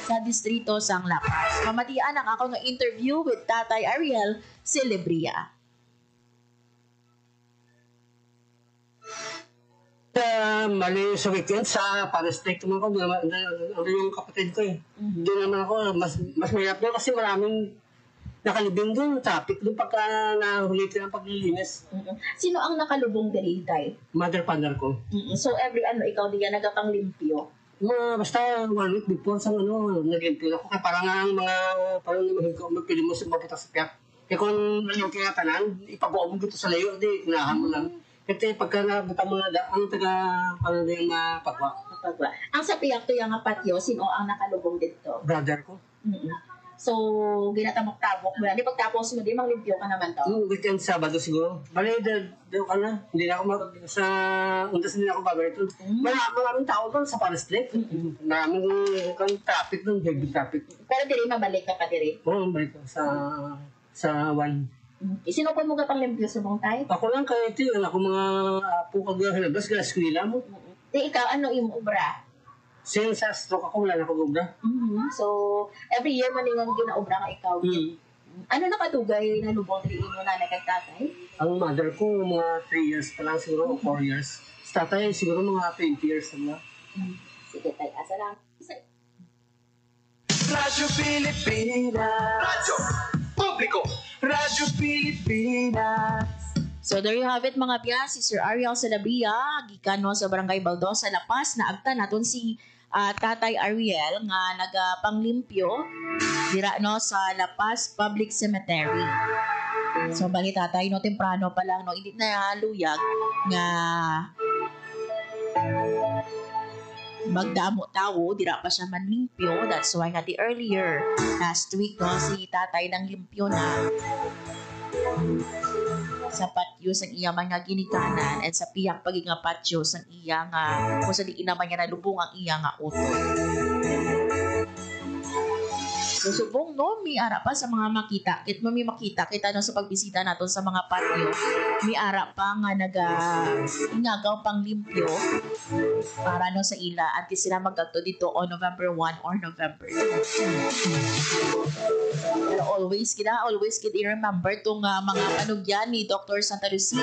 sa distrito sang Lapas. Mamatian ang ako nga interview with Tatay Ariel Celebria. Mali sa weekend sa para-stake naman ko, ano yung kapatid ko eh. Hindi naman ako, mas mahirap doon kasi maraming nakalibing doon, traffic doon pagka nahuli ka ng paglilinis. Sino ang nakalubong dali, Tay? Mother father ko. So every ikaw diyan nagapang-limpyo? Basta 1 week before sa nag-limpyo ako. Kaya parang ang mga, parang magpili mo sa mabuta sa piyak. Kaya kung naliw kaya tanan, ipabuo mo dito sa layo, hindi, inahan mo lang. Kasi pagka nabuta mo na ang paano na yung mapagwa. Ang sa piyak to yung patio, sino ang nakalubong dito? Brother ko. So, ginatamok-tamok mo yan. Di pagtapos mo, di manglimpyo ka naman to. Weekend Sabado siguro. Bali, doon ka na. Hindi na ako sa undas hindi na ako babalik doon. Maraming tao doon sa Paris Street. Maraming traffic doon, heavy traffic. Pero diri mabalik ka pa diri. Oo, balik ko sa one. Isinupon mo ka pang limpyo sa mong tayo? Ako lang kayo ito. Ako mga pukag na halabas, eskwela mo. Di ikaw, ano yung obra? Since sa stroke ako, wala na pag-obra. So, every year maningon ginaobra nga ikaw. Ano nakatugay na lubong diri mo na kay tatay? Ang mother ko, mga 3 years pa lang siguro, 4 years. Sa tatay, siguro mga 20 years na. Sige tayo, asa lang. Radyo Pilipinas. Radyo Publiko. Radyo Pilipinas. So there you have it mga biya, si Sir Ariel Salabia, gikan no sa Barangay Baldosa, La Paz, na agta naton si Tatay Ariel nga nagapanglimpyo dira no sa La Paz Public Cemetery. So bali tatay no temprano pa lang no, hindi na luyag nga magdamo tawo, dira pa siya manlimpyo. That's why nga the earlier last week no, si tatay nang limpyo na sa patio sang iya mga ginikanan and sa piyak pagi nga patio sang iya nga kung sa di naman niya nalubong ang iya nga utol. So subong no, mi ara pa sa mga makita. Kit mo mi makita kita no sa pagbisita naton sa mga patio. Mi ara pa nga ingagaw pang limpyo para no sa ila at sila magkadto dito on November 1 or November 2. Pero always i-remember tong mga panugyan ni Dr. Santa Lucia.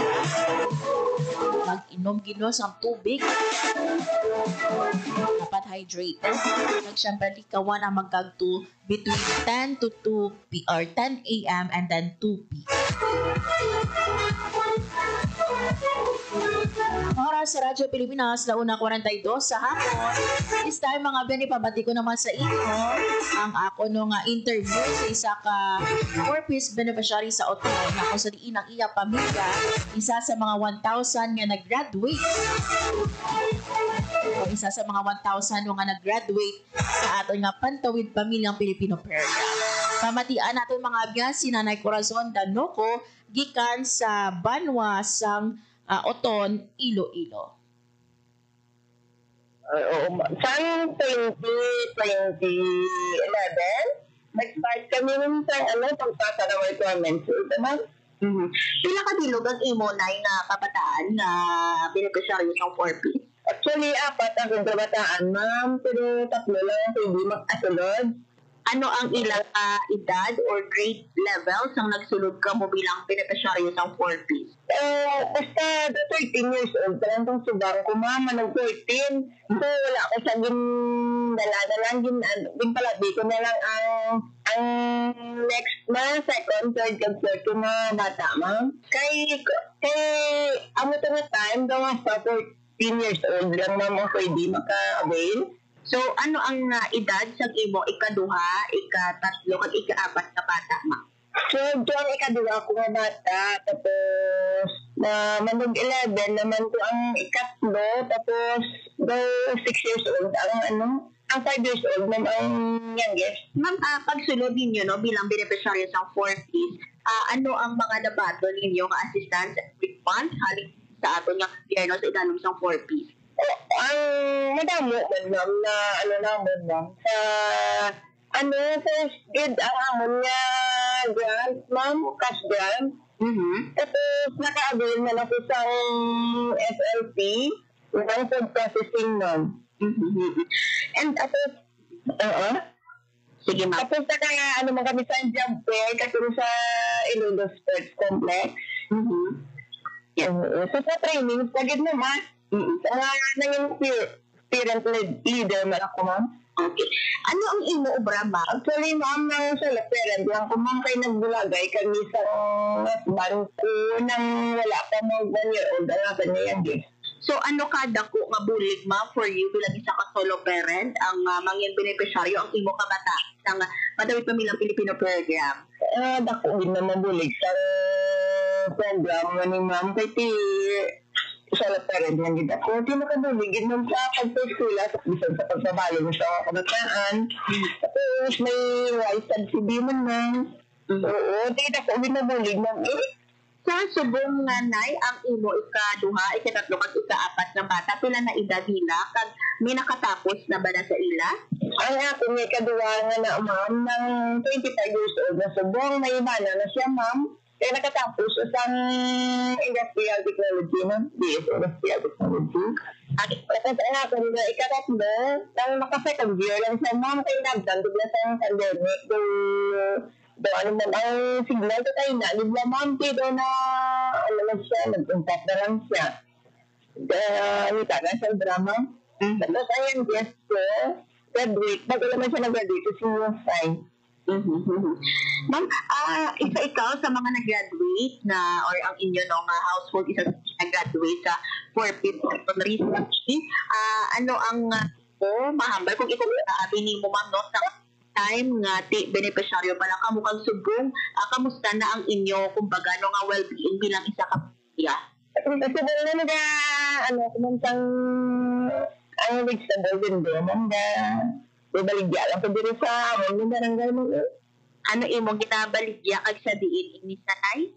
Mag-inom ginos ang tubig. Dapat hydrated. Siyempre, likawan ang magkagto between 10 to 2 p or 10 a.m. and then 2 p.m. Oras sa Radyo Pilipinas, 1:42 sa hapon. This time mga ben, ipabati ko naman sa inyo ang ako nung interview sa isa ka 4-piece beneficiary sa Oton na kung sa diin ang iya pamilya, isa sa mga 1,000 nga nag-graduate. O isa sa mga 1,000 nga nag-graduate sa aton nga Pantawid Pamilyang Pilipino Program. Pamatian natin mga abyan si Nanay Corazon Danoco gikan sa Banwa sang Oton, Iloilo. Sang 2011, nag-start kami ng pagpasa ng requirements. Pila ka bilog ang imo na kabataan na beneficiary ng 4P? Actually, 4 ang kabataan, ma'am. Pero 3 lang ang pwede mag-asulod. Ano ang ilang edad or grade level sang nagsulod ka mo bilang beneficiary ng 4P? Basta 13 years old pa lang itong subang ko, mama, nag-14. So, wala ko sa dala lang, palagi ko na lang ang next na, second, third, and fourth na bata, ma'am. Kay amo to na time, daw sa 14 years old lang, ma'am, ako hindi maka-avail. So, ano ang edad sa imo ikaduha, ikatatlo, at ikaapat na bata, ma'am? So, doon ikaduha ko nga bata, tapos na manog 11 naman ko ang ikatlo, tapos daw 6 years old ang 5 years old naman ang youngest. Ma'am, pagsulod ninyo no, bilang beneficiary ng 4Ps, ano ang mga nabato ninyo nga assistance with funds halik sa ato nga gobyerno sa ilalim ng 4Ps? Ang madamo man, ma'am, na naman, ma'am, sa first grade ang amon nga grant, ma'am, cash grant. Tapos naka-avail na ako sa SLP, ng food processing, ma'am. And tapos, sige, ma'am. Tapos man kami sa job fair, kasi sa Iloilo Sports Complex. So sa training, pagid naman, na yung parent leader man ako, ma'am. Okay. Ano ang imo obra, ma'am? Actually, ma'am, nang sa parent lang, kung ma'am kayo nagbulagay kami sa bangko nang wala pa mag 1 year old, ang akin niya yan, eh. So, ano kada ko nga bulig, ma'am, for you bilang isa ka solo parent, ang mangyan beneficiaryo, ang imo kabata ng Pantawid Pamilyang Pilipino Program? Dako din na mabulig sa program ni ma'am, kaya sa parent lang gid ako. Di makabuligid man sa pagpeskwela sa bisan sa pagbabalo mo sa kabataan. Tapos may rice subsidy man. Oo, di na ko binabulig man Sa subong nanay, ang imo ikaduha, ikatatlo, kag ikaapat na bata, pila na edad nila, kag may nakatapos na ba na sa ila? Ang ako may kaduwa nga na ma'am ng 25 years old na subong, may bana na siya ma'am. Kaya nakatapos isang industrial technology ma'am, BS industrial technology. At nakatapos ako nila ikatatlo, nang naka-second year lang siya ma'am, kaya nagtantog na sa pandemic. Do ano man ang signal ko tayo na, nila ma'am, pero na ano na siya, nag-impact na lang siya. Nita na siya drama. Tapos ayan, guess ko, graduate, bago naman siya nag-graduate sa senior science. Ma'am, isa ikaw sa mga nag-graduate na, or ang inyo nung household, isa sa nag-graduate sa 4th secondary school. Ano ang mahambal kung ikaw ni mo ma'am no, sa time nga beneficiaryo pa lang kamukhang subong, kamusta na ang inyo, kumbaga, no nga well-being bilang isa ka pamilya? Kasi na naga, kumantang ang vegetable din doon, baligya lang ko dito sa amon ng barangay mo. Ano imo ginabaligya kag sa diin ini sanay?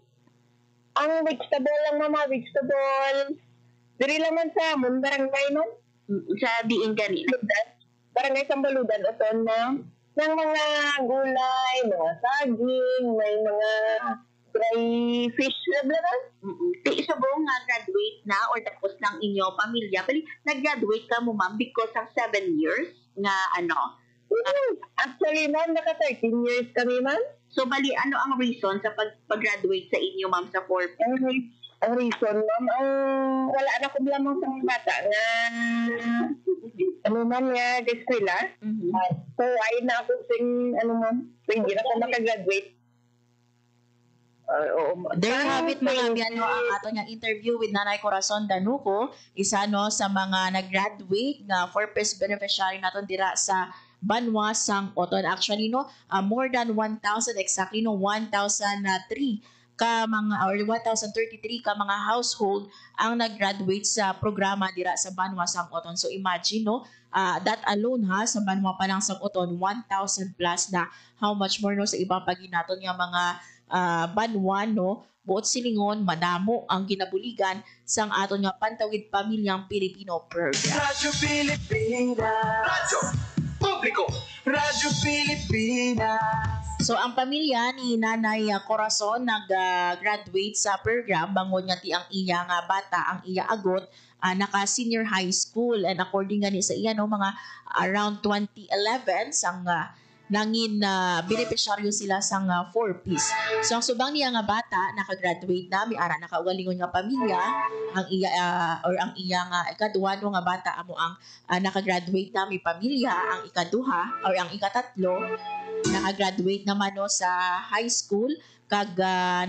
Ang vegetable lang mama, vegetable. Diri lang man sa amon barangay no. Sa diin gani. Barangay Sambaludan o na ng mga gulay, mga saging, may mga dry fish na Isa buong nga graduate na or tapos lang inyo pamilya. Bali, nag-graduate ka mo ma'am because of 7 years nga ano? Actually ma'am, naka 13 years kami ma'am. So bali, ano ang reason sa pag-graduate sa inyo ma'am sa 4th? Ang reason ma'am, wala na kong lamang sa mga bata na ma'am nga eskwela. So ayun na ako sing ma'am, hindi na ako makagraduate. There you have it mga biyan no, ang ato niyang interview with Nanay Corazon Danuco, isa no sa mga nag-graduate nga 4th beneficiary naton dira sa Banwa Sang-Oton. Actually no, more than 1,000, exactly no, 1,003 ka mga or 1,033 ka mga household ang nag-graduate sa programa dira sa Banwa Sang-Oton. So imagine no, that alone ha, sa Banwa pa lang Sang-Oton, 1,000 plus na. How much more no sa ibang paginaton nga mga Banwa no, buot silingon madamo ang ginabuligan sang aton nga Pantawid Pamilyang Pilipino program. Radyo Pilipinas, Radyo Publiko, Radyo Pilipinas. So ang pamilya ni Nanay Corazon nag-graduate sa program bangon nga ti ang iya nga bata, ang iya agot naka senior high school, and according nga ni sa iya no, mga around 2011 sang nangin beneficiaryo sila sang 4Ps. So ang subang niya nga bata naka-graduate na, may ara nakaugalingon nga pamilya, ang iya or ang iya nga ikaduha no nga bata amo ang naka-graduate na may pamilya, ang ikaduha or ang ikatatlo naka-graduate naman no sa high school kag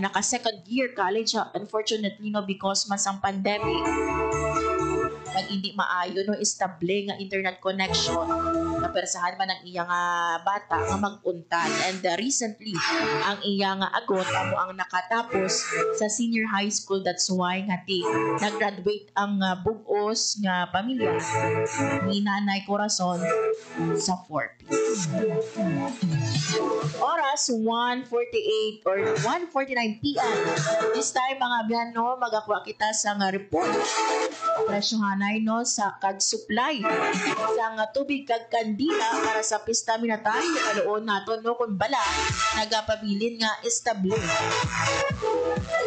naka second year college. Unfortunately no, because mas ang pandemic pag hindi maayo no estable nga internet connection, napersahan man ang iya nga bata nga mag-untan. And recently ang iya nga agot amo ang nakatapos sa senior high school. That's why nga nag-graduate ang bugos nga pamilya ni Nanay Corazon sa 4P. Oras 1:48 or 1:49 PM. This time mga biyan no, magakuha kita sa nga report presyohanay no sa kag supply sa nga tubig kag kandila para sa pista minatay kaloon naton no kung bala nagapabilin nga estable.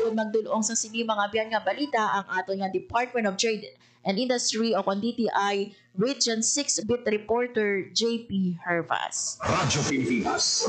Kung magdulong sa sini mga biyan nga balita ang ato nga Department of Trade and Industry o kung DTI Region 6 Beat Reporter JP Hervas. Radyo Pilipinas,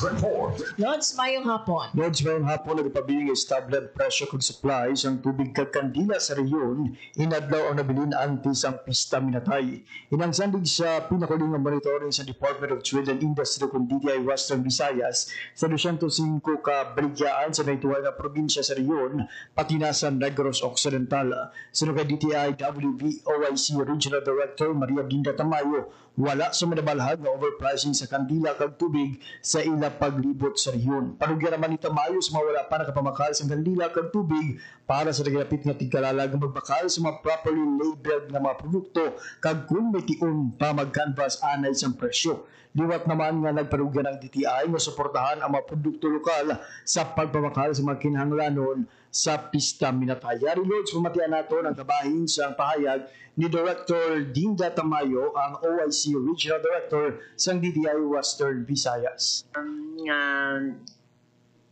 report. Lods, mayong hapon. Lods, mayong hapon, nagpabiling establed presyo kung supply sang tubig kag kandila sa reyon, inadlaw ang nabilin anti sang pista minatay. Inangsandig sa pinakuling monitoring sa Department of Trade and Industry kung DTI Western Visayas sa 205 ka baligyaan sa naituwa nga probinsya sa reyon, pati na sa Negros Occidental. Sunod nga DTI WB OIC Regional Director Maria Dinda Tamayo, wala sa manabalhag nga overpricing sa kandila kag tubig sa ila paglibot sa rehiyon. Panugyan naman ni Tamayo sa mawala pa nakapamakal sa kandila kag tubig para sa nagilapit nga tigkalalag nga magbakal sa mga properly labeled nga mga produkto kag kung may tiun pa mag-canvas anay sa presyo. Liwat naman nga nagpanugyan ng DTI nga suportahan ang mga produkto lokal sa pagpamakal sa mga kinahanglanon sa pista Minataya. Reloads, pumatian nato ng kabahin sa pahayag ni Director Dinda Tamayo, ang OIC Regional Director sa DTI Western Visayas.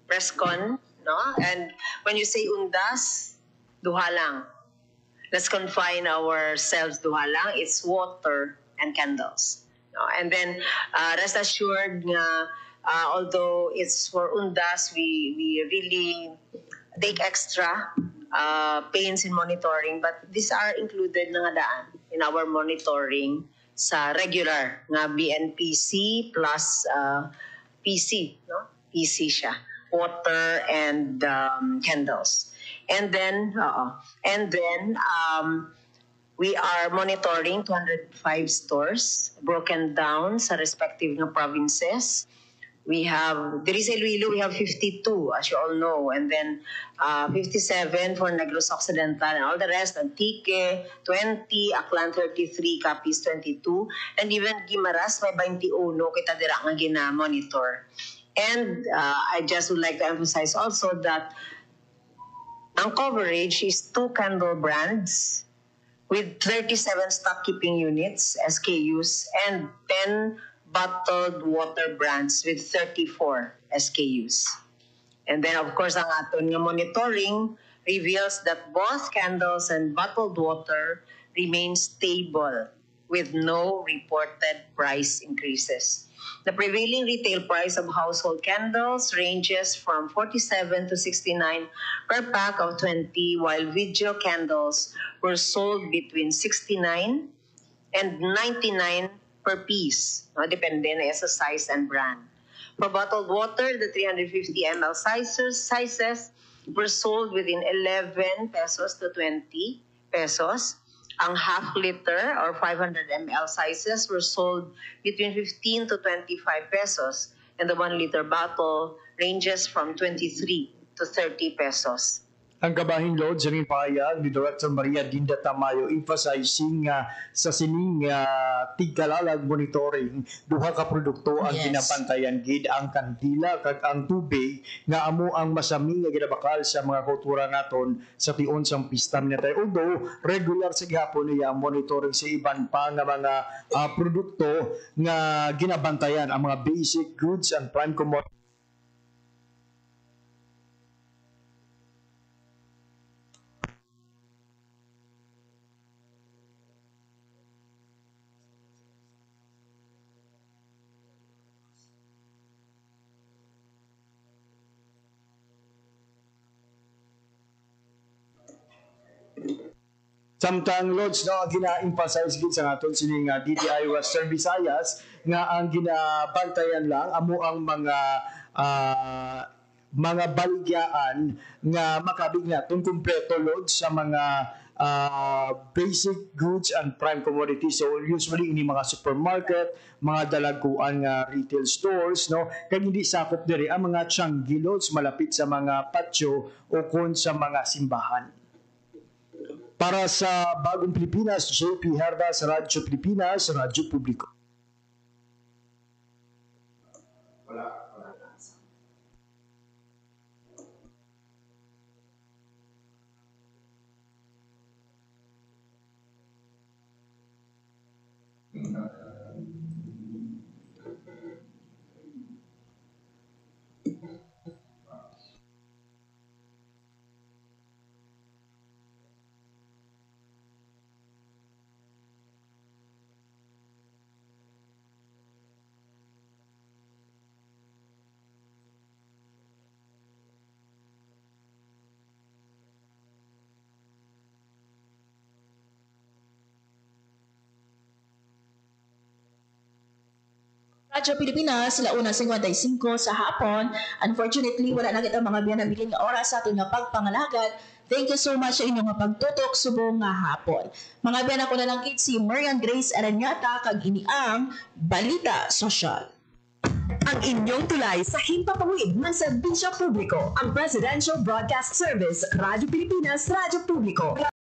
Press con, no? And when you say undas, duha lang. Let's confine ourselves duha lang. It's water and candles. No? And then rest assured nga although it's for undas, we really take extra pains in monitoring, but these are included na nga daan in our monitoring sa regular nga BNPC plus PC, no? PC siya. Water and candles. And then we are monitoring 205 stores broken down sa respective na provinces. We have, there is Iloilo, we have 52, as you all know, and then 57 for Negros Occidental, and all the rest, Antique, 20, Aklan 33, Capiz 22, and even Guimaras, may 21, kita dira nga gina-monitor. And I just would like to emphasize also that ang coverage is 2 candle brands with 37 stock keeping units, SKUs, and 10 bottled water brands with 34 SKUs. And then, of course, ang aton nga monitoring reveals that both candles and bottled water remain stable with no reported price increases. The prevailing retail price of household candles ranges from 47 to 69 per pack of 20, while video candles were sold between 69 and 99 per piece, no? Depende na sa size and brand. For bottled water, the 350 ml sizes were sold within 11 pesos to 20 pesos. Ang half liter or 500 ml sizes were sold between 15 to 25 pesos, and the 1 liter bottle ranges from 23 to 30 pesos. Ang kabahin load sa ring pahayag ni Director Maria Dinda Tamayo emphasizing sa sining tigkalalag monitoring duha ka produkto ang ginapantayan gid, ang kandila kag ang tubig nga amo ang masami nga ginabakal sa mga kultura naton sa tion sang pista Minatay. Although regular sa gihapon niya monitoring sa iban pa nga mga produkto nga ginabantayan ang mga basic goods and prime commodities. Samtang Lods, no, ang gina-emphasize gid sa aton sining DTI Western Visayas nga ang ginabantayan lang amo ang mga baligyaan nga makabig naton kumpleto Lods sa mga basic goods and prime commodities. So usually ini mga supermarket, mga dalaguan nga retail stores, no, kag hindi sakop diri ang mga tianggi Lods malapit sa mga patio o kon sa mga simbahan. Para sa Bagong Pilipinas, JP Herda sa Radyo Pilipinas, Radyo Publiko. Radyo Pilipinas, sila una 55 sa hapon. Unfortunately, wala na kita mga biyanabiling oras sa ating pagpangalagad. Thank you so much sa inyong pagtutok subong nga hapon. Mga biyan ako na lang kit si Marian Grace Aranyata kag ini ang Balita Sosyal. Ang inyong tulay sa himpapawid ng serbisyo publiko, ang Presidential Broadcast Service, Radyo Pilipinas, Radyo Publiko.